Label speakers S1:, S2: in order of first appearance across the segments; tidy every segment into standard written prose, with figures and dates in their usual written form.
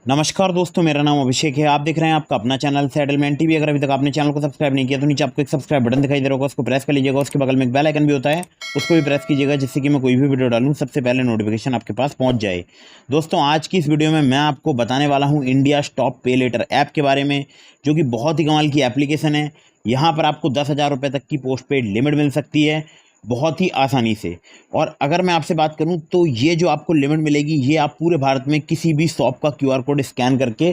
S1: नमस्कार दोस्तों, मेरा नाम अभिषेक है। आप देख रहे हैं आपका अपना चैनल सेटलमेंट टीवी। अगर अभी तक आपने चैनल को सब्सक्राइब नहीं किया तो नीचे आपको एक सब्सक्राइब बटन दिखाई दे रहा होगा, उसको प्रेस कर लीजिएगा। उसके बगल में एक बेल आइकन भी होता है, उसको भी प्रेस कीजिएगा, जिससे कि मैं कोई भी वीडियो डालूं सबसे पहले नोटिफिकेशन आपके पास पहुंच जाए। दोस्तों, आज की इस वीडियो में मैं आपको बताने वाला हूँ इंडिया टॉप पे लेटर ऐप के बारे में, जो कि बहुत ही कमाल की एप्लीकेशन है। यहाँ पर आपको 10,000 रुपये तक की पोस्ट पेड लिमिट मिल सकती है बहुत ही आसानी से। और अगर मैं आपसे बात करूं तो ये जो आपको लिमिट मिलेगी, ये आप पूरे भारत में किसी भी शॉप का क्यूआर कोड स्कैन करके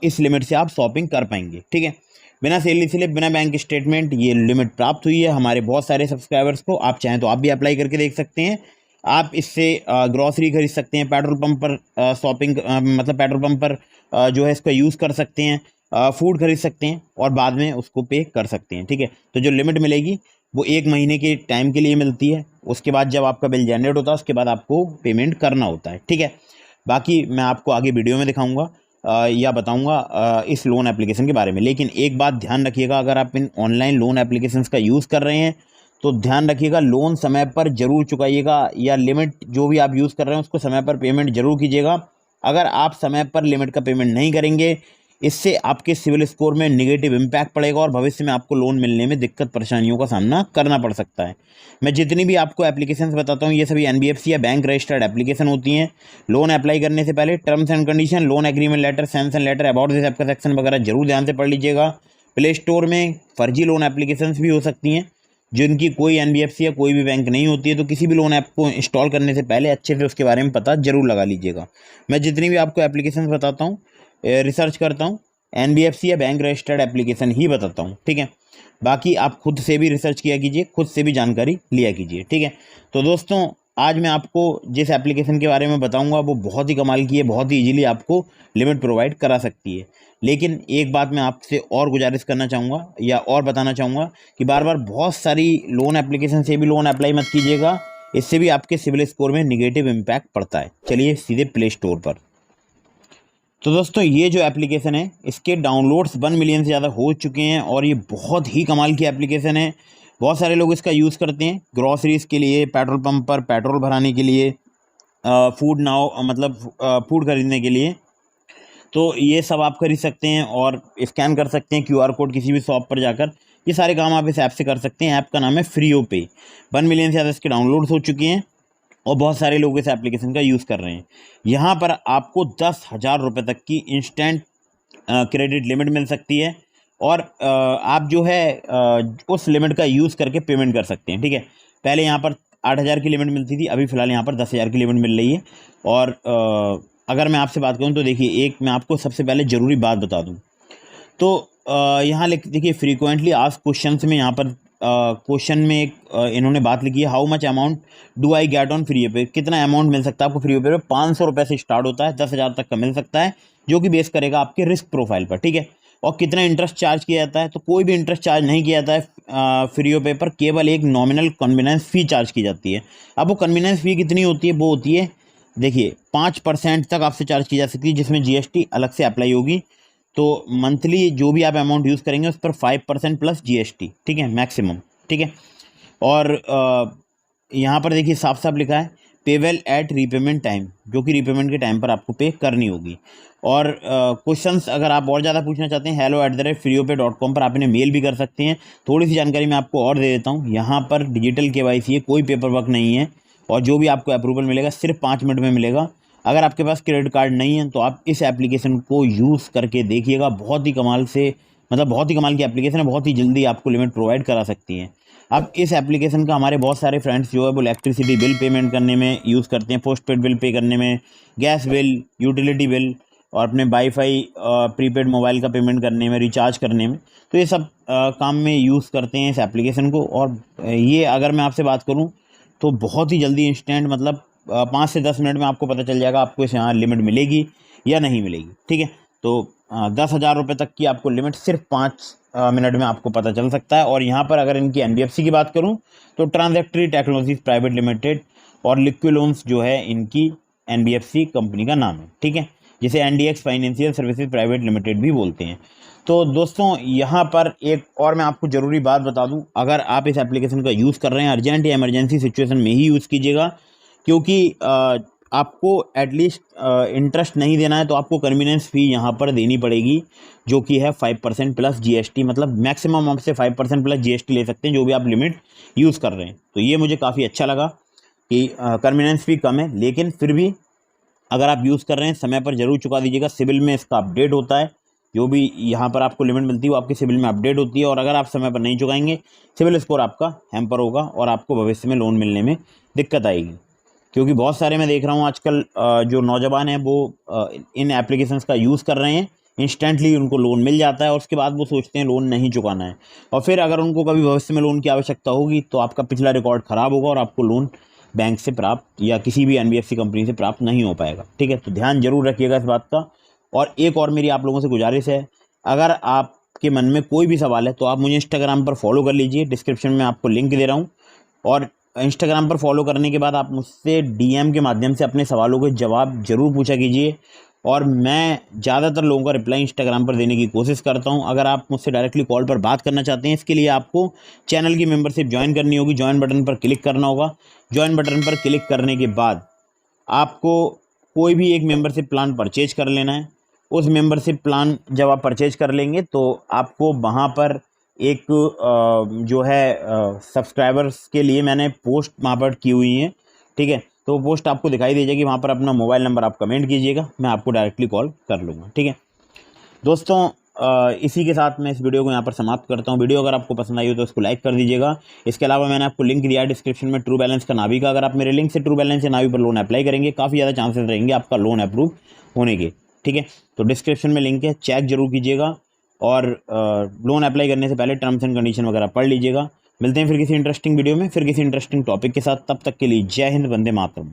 S1: इस लिमिट से आप शॉपिंग कर पाएंगे। ठीक है, बिना सेल स्लिप, बिना बैंक स्टेटमेंट ये लिमिट प्राप्त हुई है हमारे बहुत सारे सब्सक्राइबर्स को। आप चाहें तो आप भी अप्लाई करके देख सकते हैं। आप इससे ग्रॉसरी खरीद सकते हैं, पेट्रोल पंप पर शॉपिंग मतलब पेट्रोल पंप पर जो है इसका यूज़ कर सकते हैं, फूड खरीद सकते हैं और बाद में उसको पे कर सकते हैं। ठीक है, तो जो लिमिट मिलेगी वो 1 महीने के टाइम के लिए मिलती है। उसके बाद जब आपका बिल जनरेट होता है उसके बाद आपको पेमेंट करना होता है। ठीक है, बाकी मैं आपको आगे वीडियो में दिखाऊंगा या बताऊंगा इस लोन एप्लीकेशन के बारे में। लेकिन एक बात ध्यान रखिएगा, अगर आप इन ऑनलाइन लोन एप्लीकेशंस का यूज़ कर रहे हैं तो ध्यान रखिएगा, लोन समय पर ज़रूर चुकाइएगा, या लिमिट जो भी आप यूज़ कर रहे हैं उसको समय पर पेमेंट ज़रूर कीजिएगा। अगर आप समय पर लिमिट का पेमेंट नहीं करेंगे, इससे आपके सिविल स्कोर में नेगेटिव इम्पैक्ट पड़ेगा और भविष्य में आपको लोन मिलने में दिक्कत परेशानियों का सामना करना पड़ सकता है। मैं जितनी भी आपको एप्लीकेशंस बताता हूँ ये सभी एनबीएफसी या बैंक रजिस्टर्ड एप्लीकेशन होती हैं। लोन अप्लाई करने से पहले terms and condition, loan agreement letter, sanction letter, about this app का सेक्शन वगैरह जरूर ध्यान से पढ़ लीजिएगा। प्ले स्टोर में फर्जी लोन एप्लीकेशंस भी हो सकती हैं जिनकी कोई एनबीएफसी या कोई भी बैंक नहीं होती है, तो किसी भी लोन ऐप को इंस्टॉल करने से पहले अच्छे से उसके बारे में पता जरूर लगा लीजिएगा। मैं जितनी भी आपको एप्लीकेशंस बताता हूँ, रिसर्च करता हूँ, एनबीएफसी या बैंक रजिस्टर्ड एप्लीकेशन ही बताता हूँ। ठीक है, बाकी आप खुद से भी रिसर्च किया कीजिए, खुद से भी जानकारी लिया कीजिए। ठीक है, तो दोस्तों आज मैं आपको जिस एप्लीकेशन के बारे में बताऊंगा वो बहुत ही कमाल की है, बहुत ही इजीली आपको लिमिट प्रोवाइड करा सकती है। लेकिन एक बात मैं आपसे और गुजारिश करना चाहूँगा या और बताना चाहूँगा कि बार बार बहुत सारी लोन एप्लीकेशन से भी लोन अप्लाई मत कीजिएगा, इससे भी आपके सिविल स्कोर में निगेटिव इम्पैक्ट पड़ता है। चलिए सीधे प्ले स्टोर पर। तो दोस्तों ये जो एप्लीकेशन है इसके डाउनलोड्स 1 मिलियन से ज़्यादा हो चुके हैं और ये बहुत ही कमाल की एप्लीकेशन है। बहुत सारे लोग इसका यूज़ करते हैं ग्रॉसरीज़ के लिए, पेट्रोल पंप पर पेट्रोल भराने के लिए, फूड नाउ मतलब फूड खरीदने के लिए। तो ये सब आप खरीद सकते हैं और स्कैन कर सकते हैं क्यूआर कोड किसी भी शॉप पर जाकर। ये सारे काम आप इस ऐप से कर सकते हैं। ऐप का नाम है फ्रीओ पे। 1 मिलियन से ज़्यादा इसके डाउनलोड्स हो चुके हैं और बहुत सारे लोग इस एप्लीकेशन का यूज़ कर रहे हैं। यहाँ पर आपको 10,000 रुपये तक की इंस्टेंट क्रेडिट लिमिट मिल सकती है और आप जो है उस लिमिट का यूज़ करके पेमेंट कर सकते हैं। ठीक है, पहले यहाँ पर 8,000 की लिमिट मिलती थी, अभी फ़िलहाल यहाँ पर 10,000 की लिमिट मिल रही है। और अगर मैं आपसे बात करूँ तो देखिए, एक मैं आपको सबसे पहले ज़रूरी बात बता दूँ तो यहाँ देखिए फ्रीक्वेंटली आस्क्ड क्वेश्चंस में यहाँ पर क्वेश्चन में एक इन्होंने बात लिखी है, how much amount do I get on free पे। कितना अमाउंट मिल सकता है आपको फ्री पे? 500 रुपये से स्टार्ट होता है, 10,000 तक का मिल सकता है, जो कि बेस करेगा आपके रिस्क प्रोफाइल पर। ठीक है, और कितना इंटरेस्ट चार्ज किया जाता है? तो कोई भी इंटरेस्ट चार्ज नहीं किया जाता है फ्री पे पर, केवल एक नॉमिनल कन्वीनेंस फ़ी चार्ज की जाती है। अब वो कन्वीनेंस फ़ी कितनी होती है? वो होती है देखिए 5% तक आपसे चार्ज की जा सकती है, जिसमें जीएसटी अलग से अप्लाई होगी। तो मंथली जो भी आप अमाउंट यूज़ करेंगे उस पर 5% प्लस जीएसटी। ठीक है, मैक्सिमम। ठीक है, और यहाँ पर देखिए साफ साफ लिखा है पेवेल एट रीपेमेंट टाइम, जो कि रीपेमेंट के टाइम पर आपको पे करनी होगी। और क्वेश्चंस अगर आप और ज़्यादा पूछना चाहते हैं, hello@freeopay.com पर आप इन्हें मेल भी कर सकते हैं। थोड़ी सी जानकारी मैं आपको और दे देता हूँ। यहाँ पर डिजिटल केवाईसी है, कोई पेपर वर्क नहीं है और जो भी आपको अप्रूवल मिलेगा सिर्फ 5 मिनट में मिलेगा। अगर आपके पास क्रेडिट कार्ड नहीं है तो आप इस एप्लीकेशन को यूज़ करके देखिएगा, बहुत ही कमाल से मतलब बहुत ही कमाल की एप्लीकेशन है, बहुत ही जल्दी आपको लिमिट प्रोवाइड करा सकती हैं। अब इस एप्लीकेशन का हमारे बहुत सारे फ्रेंड्स जो है वो इलेक्ट्रिसिटी बिल पेमेंट करने में यूज़ करते हैं, पोस्ट पेड बिल पे करने में, गैस बिल, यूटिलिटी बिल और अपने वाईफाई प्रीपेड मोबाइल का पेमेंट करने में, रिचार्ज करने में। तो ये सब काम में यूज़ करते हैं इस एप्लीकेशन को। और ये अगर मैं आपसे बात करूँ तो बहुत ही जल्दी इंस्टेंट मतलब 5 से 10 मिनट में आपको पता चल जाएगा आपको इस यहाँ लिमिट मिलेगी या नहीं मिलेगी। ठीक है, तो 10,000 रुपये तक की आपको लिमिट सिर्फ 5 मिनट में आपको पता चल सकता है। और यहाँ पर अगर इनकी एनबीएफसी की बात करूँ तो ट्रांजैक्टरी टेक्नोलॉजीज प्राइवेट लिमिटेड और लिक्विड लोन्स जो है इनकी एनबीएफसी कंपनी का नाम है। ठीक है, जिसे एनडीएक्स फाइनेंशियल सर्विसेज प्राइवेट लिमिटेड भी बोलते हैं। तो दोस्तों यहाँ पर एक और मैं आपको ज़रूरी बात बता दूँ, अगर आप इस एप्लीकेशन का यूज़ कर रहे हैं अर्जेंट या इमरजेंसी सिचुएशन में ही यूज़ कीजिएगा, क्योंकि आपको एटलीस्ट इंटरेस्ट नहीं देना है तो आपको कन्वीनियंस फ़ी यहाँ पर देनी पड़ेगी, जो कि है 5% प्लस जीएसटी, मतलब मैक्सिमम आपसे 5% प्लस जीएसटी ले सकते हैं जो भी आप लिमिट यूज़ कर रहे हैं। तो ये मुझे काफ़ी अच्छा लगा कि कन्वीनियंस फ़ी कम है, लेकिन फिर भी अगर आप यूज़ कर रहे हैं समय पर ज़रूर चुका दीजिएगा। सिबिल में इसका अपडेट होता है, जो भी यहाँ पर आपको लिमिट मिलती है वो आपके सिबिल में अपडेट होती है, और अगर आप समय पर नहीं चुकाएंगे सिबिल स्कोर आपका हैम्पर होगा और आपको भविष्य में लोन मिलने में दिक्कत आएगी। क्योंकि बहुत सारे मैं देख रहा हूँ आजकल जो नौजवान हैं वो इन एप्लीकेशंस का यूज़ कर रहे हैं, इंस्टेंटली उनको लोन मिल जाता है और उसके बाद वो सोचते हैं लोन नहीं चुकाना है, और फिर अगर उनको कभी भविष्य में लोन की आवश्यकता होगी तो आपका पिछला रिकॉर्ड ख़राब होगा और आपको लोन बैंक से प्राप्त या किसी भी एनबीएफसी कंपनी से प्राप्त नहीं हो पाएगा। ठीक है, तो ध्यान जरूर रखिएगा इस बात का। और एक और मेरी आप लोगों से गुजारिश है, अगर आपके मन में कोई भी सवाल है तो आप मुझे इंस्टाग्राम पर फॉलो कर लीजिए, डिस्क्रिप्शन में आपको लिंक दे रहा हूँ, और इंस्टाग्राम पर फॉलो करने के बाद आप मुझसे डीएम के माध्यम से अपने सवालों के जवाब ज़रूर पूछा कीजिए, और मैं ज़्यादातर लोगों का रिप्लाई इंस्टाग्राम पर देने की कोशिश करता हूं। अगर आप मुझसे डायरेक्टली कॉल पर बात करना चाहते हैं, इसके लिए आपको चैनल की मेंबरशिप ज्वाइन करनी होगी। ज्वाइन बटन पर क्लिक करना होगा। ज्वाइन बटन पर क्लिक करने के बाद आपको कोई भी एक मेंबरशिप प्लान परचेज कर लेना है। उस मेंबरशिप प्लान जब आप परचेज कर लेंगे तो आपको वहाँ पर एक जो है सब्सक्राइबर्स के लिए मैंने पोस्ट वहाँ पर की हुई है। ठीक है, तो वो पोस्ट आपको दिखाई दे जाएगी, वहाँ पर अपना मोबाइल नंबर आप कमेंट कीजिएगा, मैं आपको डायरेक्टली कॉल कर लूँगा। ठीक है दोस्तों, इसी के साथ मैं इस वीडियो को यहाँ पर समाप्त करता हूँ। वीडियो अगर आपको पसंद आई हो तो उसको लाइक कर दीजिएगा। इसके अलावा मैंने आपको लिंक दिया है डिस्क्रिप्शन में ट्रू बैलेंस का, नावी का। अगर आप मेरे लिंक से ट्रू बैलेंस या नावी पर लोन अप्लाई करेंगे, काफ़ी ज़्यादा चांसेस रहेंगे आपका लोन अप्रूव होने के। ठीक है, तो डिस्क्रिप्शन में लिंक है, चेक जरूर कीजिएगा, और लोन अप्लाई करने से पहले टर्म्स एंड कंडीशन वगैरह पढ़ लीजिएगा। मिलते हैं फिर किसी इंटरेस्टिंग वीडियो में, फिर किसी इंटरेस्टिंग टॉपिक के साथ। तब तक के लिए जय हिंद, वंदे मातरम।